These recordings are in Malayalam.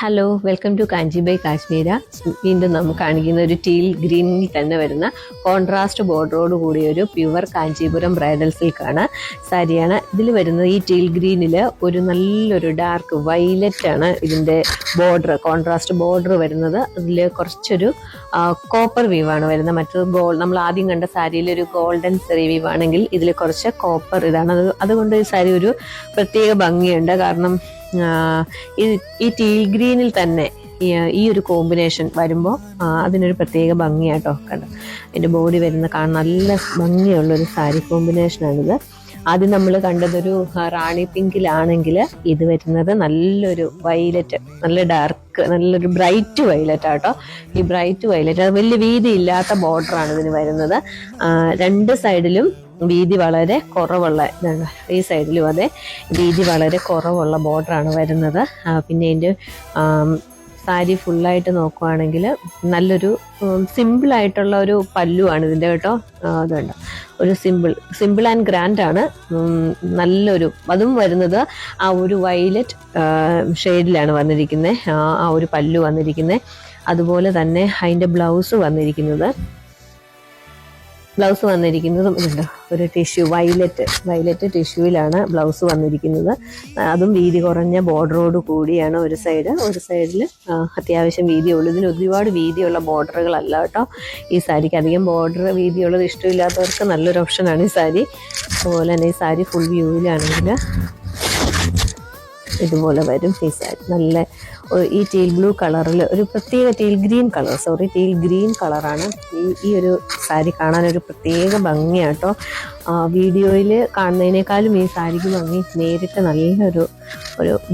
Hello, welcome to Kanchi by Kashmira. വീണ്ടും നമുക്ക് കാണിക്കുന്ന ഒരു ടീൽ ഗ്രീനിൽ തന്നെ വരുന്ന കോൺട്രാസ്റ്റ് ബോർഡറോട് കൂടിയ ഒരു പ്യുവർ കാഞ്ചീപുരം ബ്രൈഡൽ സിൽക്കാണ് സാരിയാണ്. ഇതിൽ വരുന്നത് ഈ ടീൽ ഗ്രീനിൽ ഒരു നല്ലൊരു ഡാർക്ക് വയലറ്റ് ആണ് ഇതിൻ്റെ ബോർഡർ, കോൺട്രാസ്റ്റ് ബോർഡർ വരുന്നത്. അതിൽ കുറച്ചൊരു കോപ്പർ വീവാണ് വരുന്നത്. മറ്റൊരു നമ്മൾ ആദ്യം കണ്ട സാരിയിൽ ഒരു ഗോൾഡൻ സെറി വീവാണെങ്കിൽ ഇതിൽ കുറച്ച് കോപ്പർ ഇതാണ്. അതുകൊണ്ട് ഈ സാരി ഒരു പ്രത്യേക ഭംഗിയുണ്ട്. കാരണം ഈ ടീൽ ഗ്രീനിൽ തന്നെ ഈ ഒരു കോമ്പിനേഷൻ വരുമ്പോൾ അതിനൊരു പ്രത്യേക ഭംഗിയാട്ടോ. കണ്ടോ, അതിൻ്റെ ബോഡി വരുന്ന കാണാൻ നല്ല ഭംഗിയുള്ളൊരു സാരി കോമ്പിനേഷനാണിത്. ആദ്യം നമ്മൾ കണ്ടതൊരു റാണി പിങ്കിലാണെങ്കിൽ ഇത് വരുന്നത് നല്ലൊരു വയലറ്റ്, നല്ല ഡാർക്ക്, നല്ലൊരു ബ്രൈറ്റ് വയലറ്റ് ആട്ടോ. ഈ ബ്രൈറ്റ് വയലറ്റ് അത് വലിയ വീതി ഇല്ലാത്ത ബോർഡറാണ് ഇതിന് വരുന്നത്. രണ്ട് സൈഡിലും വീതി വളരെ കുറവുള്ള, ഈ സൈഡിലും അതെ വീതി വളരെ കുറവുള്ള ബോർഡറാണ് വരുന്നത്. പിന്നെ ഇതിൻ്റെ സാരി ഫുള്ളായിട്ട് നോക്കുവാണെങ്കിൽ നല്ലൊരു സിമ്പിളായിട്ടുള്ള ഒരു പല്ലുവാണ് ഇതിൻ്റെ കേട്ടോ. അതുണ്ട്, ഒരു സിമ്പിൾ ആൻഡ് ഗ്രാൻഡ് ആണ്. നല്ലൊരു അതും വരുന്നത് ആ ഒരു വയലറ്റ് ഷെയ്ഡിലാണ് വന്നിരിക്കുന്നത്, ആ ഒരു പല്ലു വന്നിരിക്കുന്നത്. അതുപോലെ തന്നെ അതിൻ്റെ ബ്ലൗസ് വന്നിരിക്കുന്നതും ഇതുണ്ട്, ഒരു ടിഷ്യൂ വയലറ്റ് ടിഷ്യൂവിലാണ് ബ്ലൗസ് വന്നിരിക്കുന്നത്. അതും വീതി കുറഞ്ഞ ബോർഡറോട് കൂടിയാണ്. ഒരു സൈഡിൽ അത്യാവശ്യം വീതിയുള്ളൂ. ഇതിന് ഒരുപാട് വീതിയുള്ള ബോർഡറുകളല്ല കേട്ടോ ഈ സാരിക്ക്. അധികം ബോർഡർ വീതിയുള്ളത് ഇഷ്ടമില്ലാത്തവർക്ക് നല്ലൊരു ഓപ്ഷനാണ് ഈ സാരി. അതുപോലെ തന്നെ ഈ സാരി ഫുൾ വ്യൂവിലാണെങ്കിൽ ഇതുപോലെ വരും ഈ സാരി. നല്ല ഈ ടീൽ ബ്ലൂ കളറിൽ ഒരു പ്രത്യേക ടീൽ ഗ്രീൻ കളറാണ് ഈ ഒരു സാരി കാണാനൊരു പ്രത്യേക ഭംഗിയാട്ടോ. വീഡിയോയിൽ കാണുന്നതിനേക്കാളും ഈ സാരിക്ക് ഭംഗി നേരിട്ട് നല്ലൊരു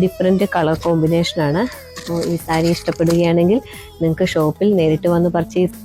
ഡിഫറെൻറ്റ് കളർ കോമ്പിനേഷനാണ്. അപ്പോൾ ഈ സാരി ഇഷ്ടപ്പെടുകയാണെങ്കിൽ നിങ്ങൾക്ക് ഷോപ്പിൽ നേരിട്ട് വന്ന് പർച്ചേസ്